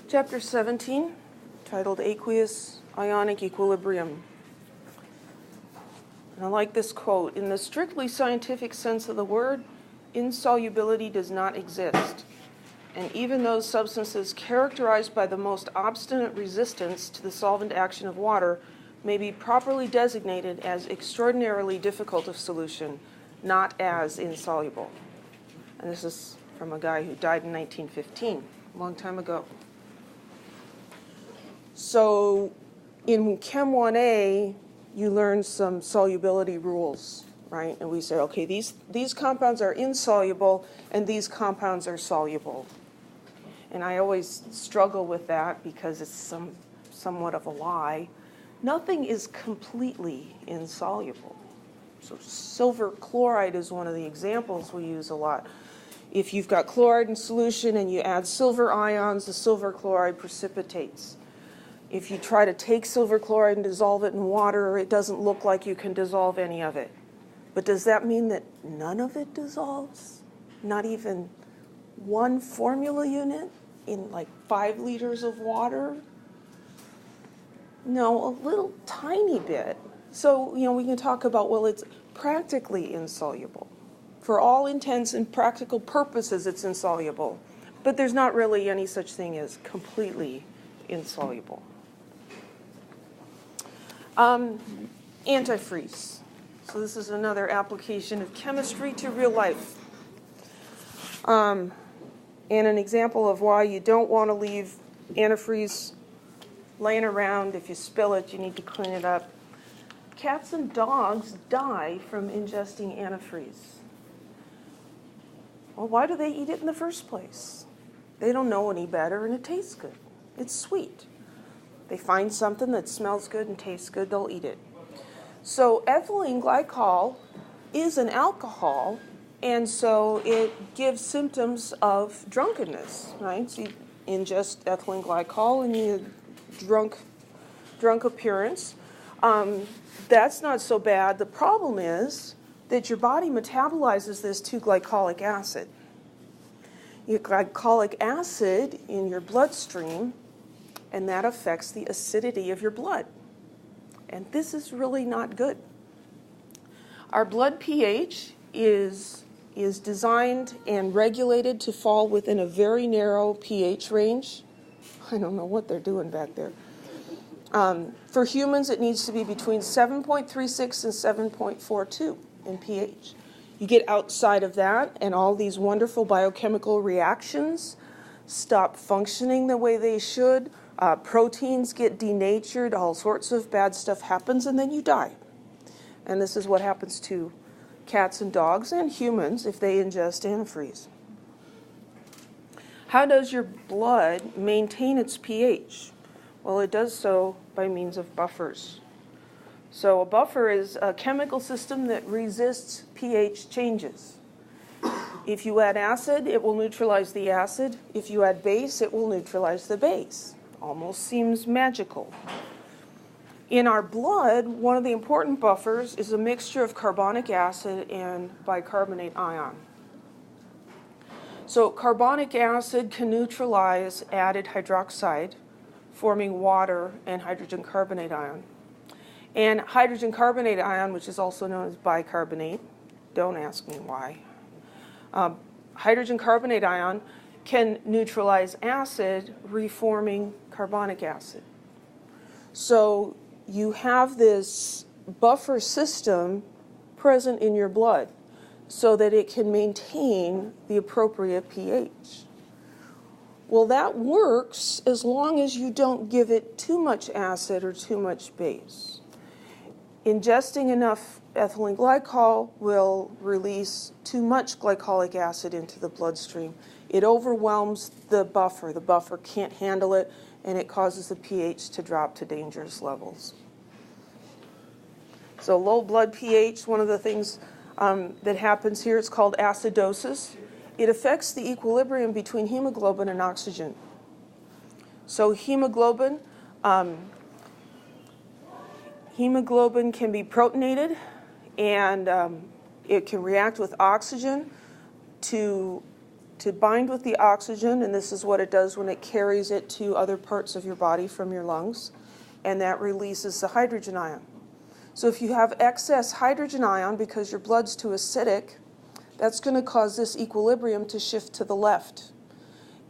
Chapter 17, titled Aqueous Ionic Equilibrium. And I like this quote: "In the strictly scientific sense of the word, insolubility does not exist. And even those substances characterized by the most obstinate resistance to the solvent action of water may be properly designated as extraordinarily difficult of solution, not as insoluble." And this is from a guy who died in 1915, a long time ago. So in Chem 1A, you learn some solubility rules, right? And we say, okay, these compounds are insoluble and these compounds are soluble. And I always struggle with that because it's somewhat of a lie. Nothing is completely insoluble. So silver chloride is one of the examples we use a lot. If you've got chloride in solution and you add silver ions, the silver chloride precipitates. If you try to take silver chloride and dissolve it in water, it doesn't look like you can dissolve any of it. But does that mean that none of it dissolves? Not even one formula unit in like 5 liters of water? No, a little tiny bit. So, we can talk about, well, it's practically insoluble. For all intents and practical purposes, it's insoluble. But there's not really any such thing as completely insoluble. Antifreeze. So this is another application of chemistry to real life. And an example of why you don't want to leave antifreeze laying around. If you spill it, you need to clean it up. Cats and dogs die from ingesting antifreeze. Well, why do they eat it in the first place? They don't know any better, and it tastes good. It's sweet. They find something that smells good and tastes good, they'll eat it. So ethylene glycol is an alcohol, and so it gives symptoms of drunkenness, right? So you ingest ethylene glycol and you drunk appearance. That's not so bad. The problem is that your body metabolizes this to glycolic acid. Your glycolic acid in your bloodstream, and that affects the acidity of your blood. And this is really not good. Our blood pH is designed and regulated to fall within a very narrow pH range. I don't know what they're doing back there. For humans, it needs to be between 7.36 and 7.42 in pH. You get outside of that, and all these wonderful biochemical reactions stop functioning the way they should. Proteins get denatured, all sorts of bad stuff happens, and then you die. And this is what happens to cats and dogs and humans if they ingest antifreeze. How does your blood maintain its pH? Well, it does so by means of buffers. So a buffer is a chemical system that resists pH changes. If you add acid, it will neutralize the acid. If you add base, it will neutralize the base. Almost seems magical. In our blood, one of the important buffers is a mixture of carbonic acid and bicarbonate ion. So carbonic acid can neutralize added hydroxide, forming water and hydrogen carbonate ion. And hydrogen carbonate ion, which is also known as bicarbonate, don't ask me why. Hydrogen carbonate ion can neutralize acid, reforming carbonic acid. So you have this buffer system present in your blood so that it can maintain the appropriate pH. Well, that works as long as you don't give it too much acid or too much base. Ingesting enough ethylene glycol will release too much glycolic acid into the bloodstream. It overwhelms the buffer. The buffer can't handle it, and it causes the pH to drop to dangerous levels. So low blood pH, one of the things that happens here, it's called acidosis. It affects the equilibrium between hemoglobin and oxygen. So hemoglobin can be protonated, and it can react with oxygen to to bind with the oxygen, and this is what it does when it carries it to other parts of your body from your lungs, and that releases the hydrogen ion. So if you have excess hydrogen ion because your blood's too acidic, that's going to cause this equilibrium to shift to the left,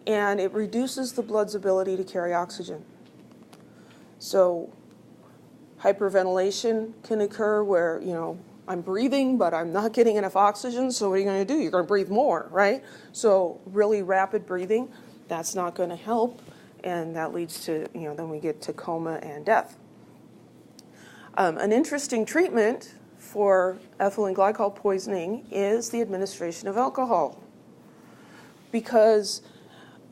and it reduces the blood's ability to carry oxygen. So hyperventilation can occur where, I'm breathing, but I'm not getting enough oxygen, so what are you going to do? You're going to breathe more, right? So really rapid breathing, that's not going to help, and that leads to, then we get to coma and death. An interesting treatment for ethylene glycol poisoning is the administration of alcohol, because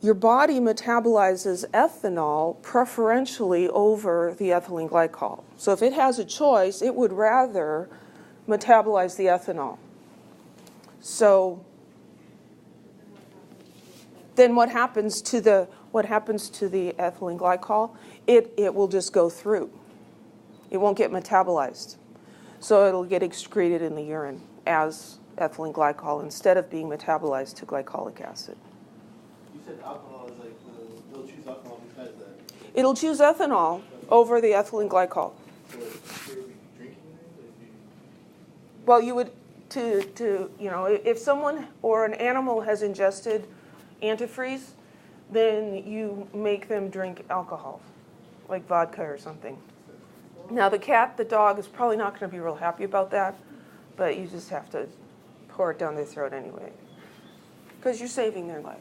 your body metabolizes ethanol preferentially over the ethylene glycol. So if it has a choice, it would rather metabolize the ethanol. So then what happens to the ethylene glycol? It will just go through. It won't get metabolized. So it'll get excreted in the urine as ethylene glycol instead of being metabolized to glycolic acid. You said alcohol is like, it'll choose alcohol besides that. It'll choose ethanol over the ethylene glycol. So you're drinking it? Well, you would, if someone or an animal has ingested antifreeze, then you make them drink alcohol, like vodka or something. Now, the dog is probably not going to be real happy about that, but you just have to pour it down their throat anyway, because you're saving their life.